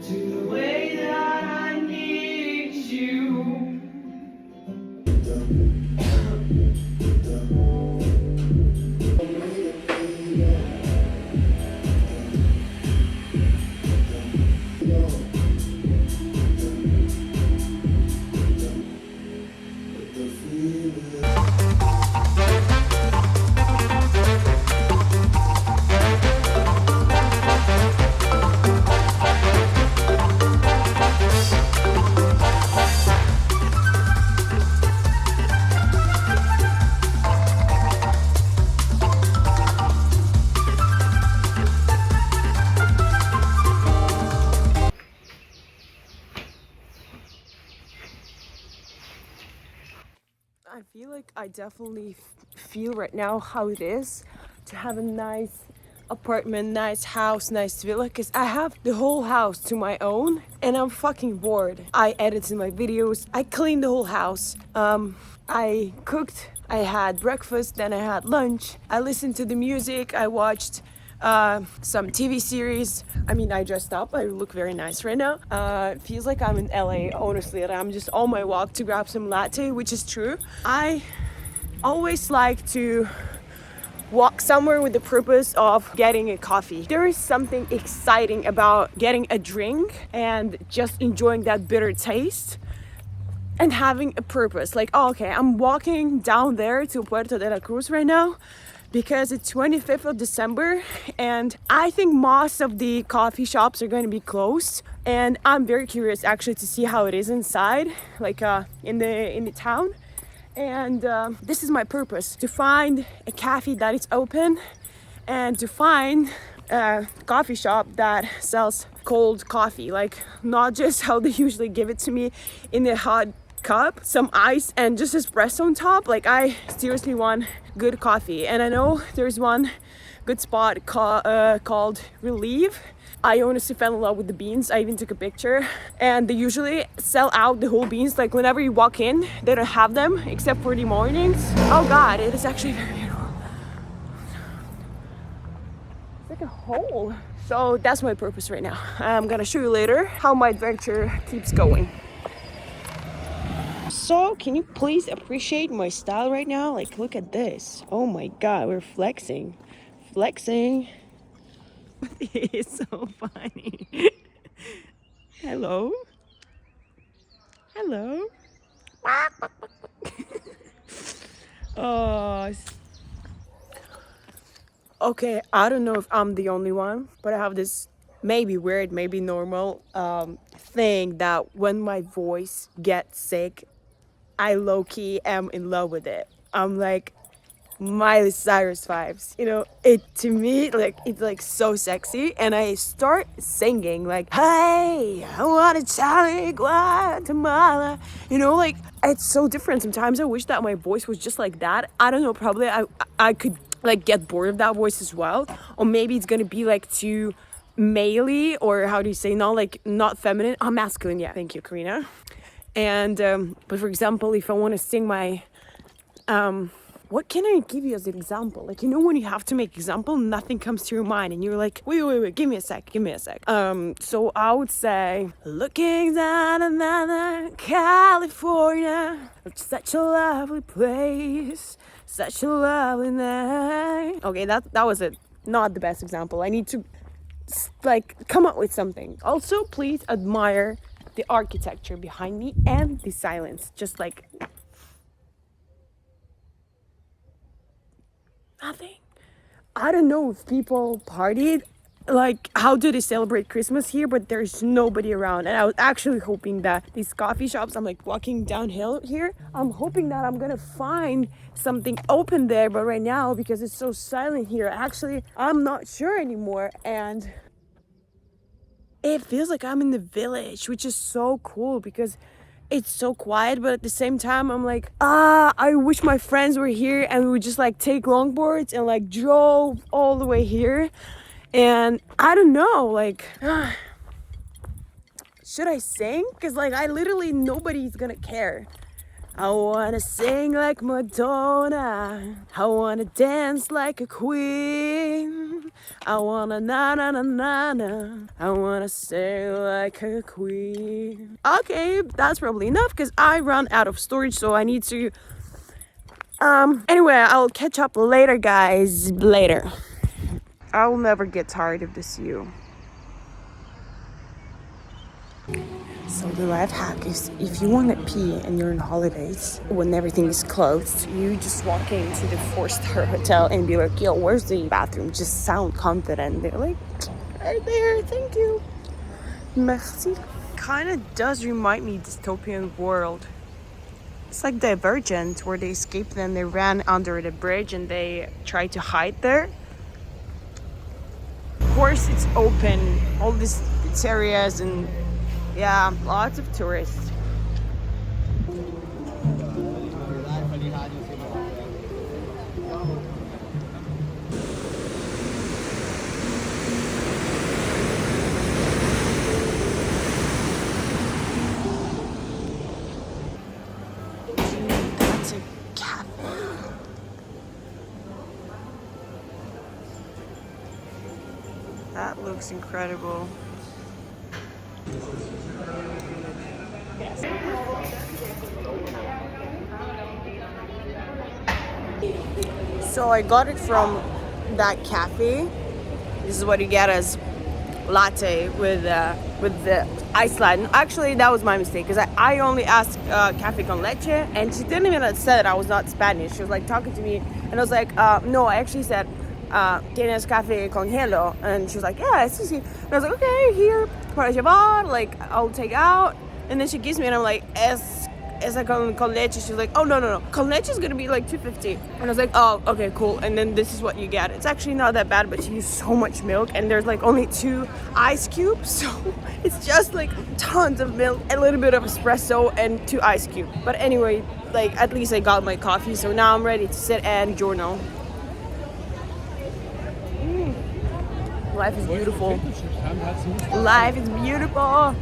to the way that I need you. I feel like I definitely feel right now how it is to have a nice apartment, nice house, nice villa, because I have the whole house to my own and I'm fucking bored. I edited my videos, I cleaned the whole house, I cooked, I had breakfast, then I had lunch, I listened to the music, I watched some TV series. I mean, I dressed up. I look very nice right now. It feels like I'm in LA, honestly, and I'm just on my walk to grab some latte, which is true. I always like to walk somewhere with the purpose of getting a coffee. There is something exciting about getting a drink and just enjoying that bitter taste and having a purpose. Like, oh, okay, I'm walking down there to Puerto de la Cruz right now because it's 25th of December and I think most of the coffee shops are going to be closed, and I'm very curious actually to see how it is inside, like in the town. And this is my purpose, to find a cafe that is open and to find a coffee shop that sells cold coffee, like not just how they usually give it to me in a hot cup, some ice and just espresso on top. Like, I seriously want good coffee, and I know there's one good spot called Relief. I honestly fell in love with the beans. I even took a picture, and they usually sell out the whole beans. Like, whenever you walk in, they don't have them except for the mornings. Oh god, it is actually very beautiful. It's like a hole. So that's my purpose right now. I'm gonna show you later how my adventure keeps going. So, can you please appreciate my style right now? Like, look at this. Oh my god, we're flexing. Flexing. It's so funny. Hello? Hello? Oh. Okay, I don't know if I'm the only one, but I have this maybe weird, maybe normal thing that when my voice gets sick, I low-key am in love with it. I'm like Miley Cyrus vibes, you know. It, to me, like, it's like so sexy, and I start singing like, hey, I want to tell Guatemala, you know. Like, it's so different. Sometimes I wish that my voice was just like that. I don't know, probably I could like get bored of that voice as well, or maybe it's gonna be like too male-y, or how do you say, not feminine, masculine. Yeah, thank you, Karina. And but for example, if I want to sing my what can I give you as an example? Like, you know, when you have to make example, nothing comes to your mind and you're like, wait, give me a sec. So I would say, looking down another California, it's such a lovely place, such a lovely night. Okay, that was it. Not the best example. I need to like come up with something. Also, please admire the architecture behind me and the silence. Just like nothing. I don't know if people partied, like, how do they celebrate Christmas here, but there's nobody around. And I was actually hoping that these coffee shops, I'm like walking downhill here, I'm hoping that I'm gonna find something open there, but right now, because it's so silent here, actually I'm not sure anymore. And it feels like I'm in the village, which is so cool because it's so quiet, but at the same time I'm like, I wish my friends were here and we would just like take longboards and like drove all the way here. And I don't know, like, should I sing? Because like, I literally, nobody's gonna care. I wanna sing like Madonna. I wanna dance like a queen. I wanna na na na na na. I wanna sing like a queen. Okay, that's probably enough because I run out of storage, so I need to. Anyway, I'll catch up later, guys. Later. I will never get tired of this view. So the life hack is if you want to pee and you're on holidays when everything is closed, you just walk into the 4-star hotel and be like, yo, where's the bathroom? Just sound confident. They're like, right there, thank you. Merci. Kind of does remind me dystopian world. It's like Divergent where they escaped and they ran under the bridge and they tried to hide there. Of course it's open, all these pizzerias and yeah, lots of tourists. That's a cafe. That looks incredible. So I got it from that cafe. This is what you get as latte with the ice latte. Actually, that was my mistake because I only asked cafe con leche, and she didn't even say that I was not Spanish. She was like talking to me, and I was like, no, I actually said, ¿tienes café con hielo? And she was like, yeah, sí, sí. And I was like, okay, here, para llevar, like I'll take out. And then she gives me, and I'm like, es con leche. She's like, oh no, con leche is gonna be like $2.50. And I was like, oh, okay, cool. And then this is what you get. It's actually not that bad, but she used so much milk, and there's like only 2 ice cubes, so it's just like tons of milk, a little bit of espresso, and 2 ice cubes. But anyway, like at least I got my coffee, so now I'm ready to sit and journal. Life is beautiful. Life is beautiful.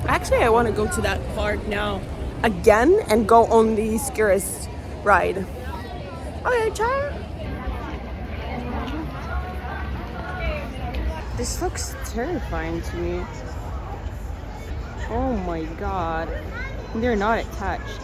Actually, I want to go to that park now again and go on the scariest ride. Okay, ciao. This looks terrifying to me. Oh my god. They're not attached.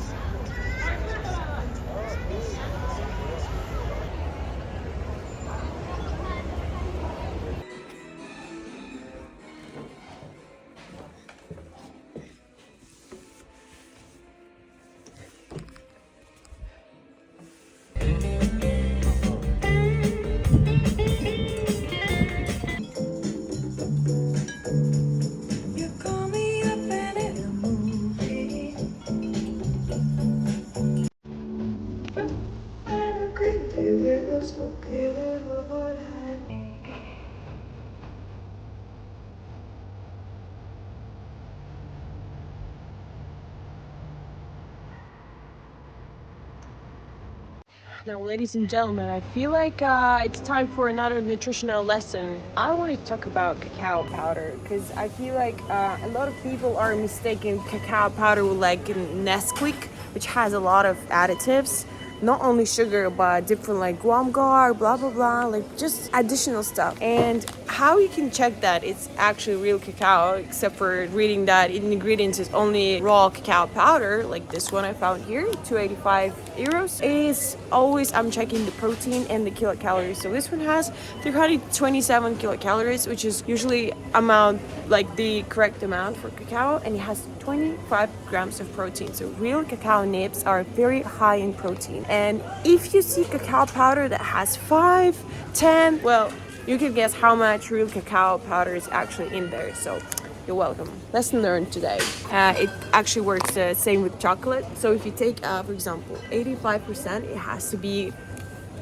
Now, ladies and gentlemen, I feel like it's time for another nutritional lesson. I want to talk about cacao powder because I feel like a lot of people are mistaking cacao powder with like Nesquik, which has a lot of additives. Not only sugar, but different like guar, blah blah blah, like just additional stuff. And how you can check that it's actually real cacao, except for reading that in ingredients is only raw cacao powder, like this one I found here, 285 euros, is always I'm checking the protein and the kilocalories. So this one has 327 kilocalories, which is usually amount like the correct amount for cacao, and it has 25 grams of protein. So real cacao nibs are very high in protein. And if you see cacao powder that has 5, 10, well, you can guess how much real cacao powder is actually in there. So you're welcome. Lesson learned today. It actually works same with chocolate. So if you take, for example, 85%, it has to be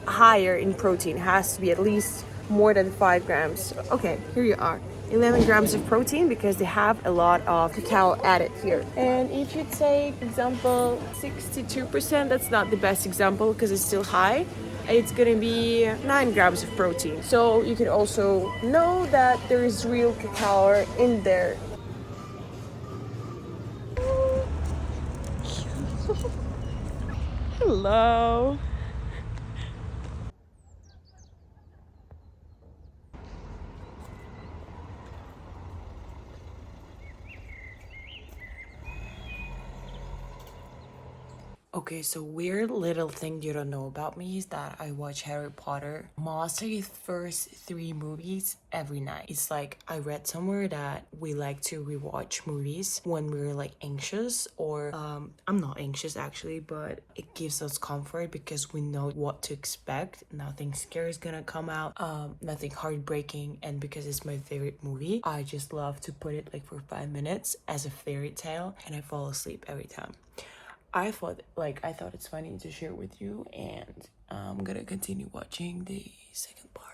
higher in protein. It has to be at least more than 5 grams. Okay, here you are. 11 grams of protein because they have a lot of cacao added here. And if you take, for example, 62%, that's not the best example because it's still high. It's gonna be 9 grams of protein. So you can also know that there is real cacao in there. Hello. Okay, so weird little thing you don't know about me is that I watch Harry Potter, mostly first three movies every night. It's like I read somewhere that we like to rewatch movies when we're like anxious, or I'm not anxious actually, but it gives us comfort because we know what to expect. Nothing scary is gonna come out, nothing heartbreaking, and because it's my favorite movie, I just love to put it like for 5 minutes as a fairy tale, and I fall asleep every time. I thought it's funny to share with you, and I'm gonna continue watching the second part.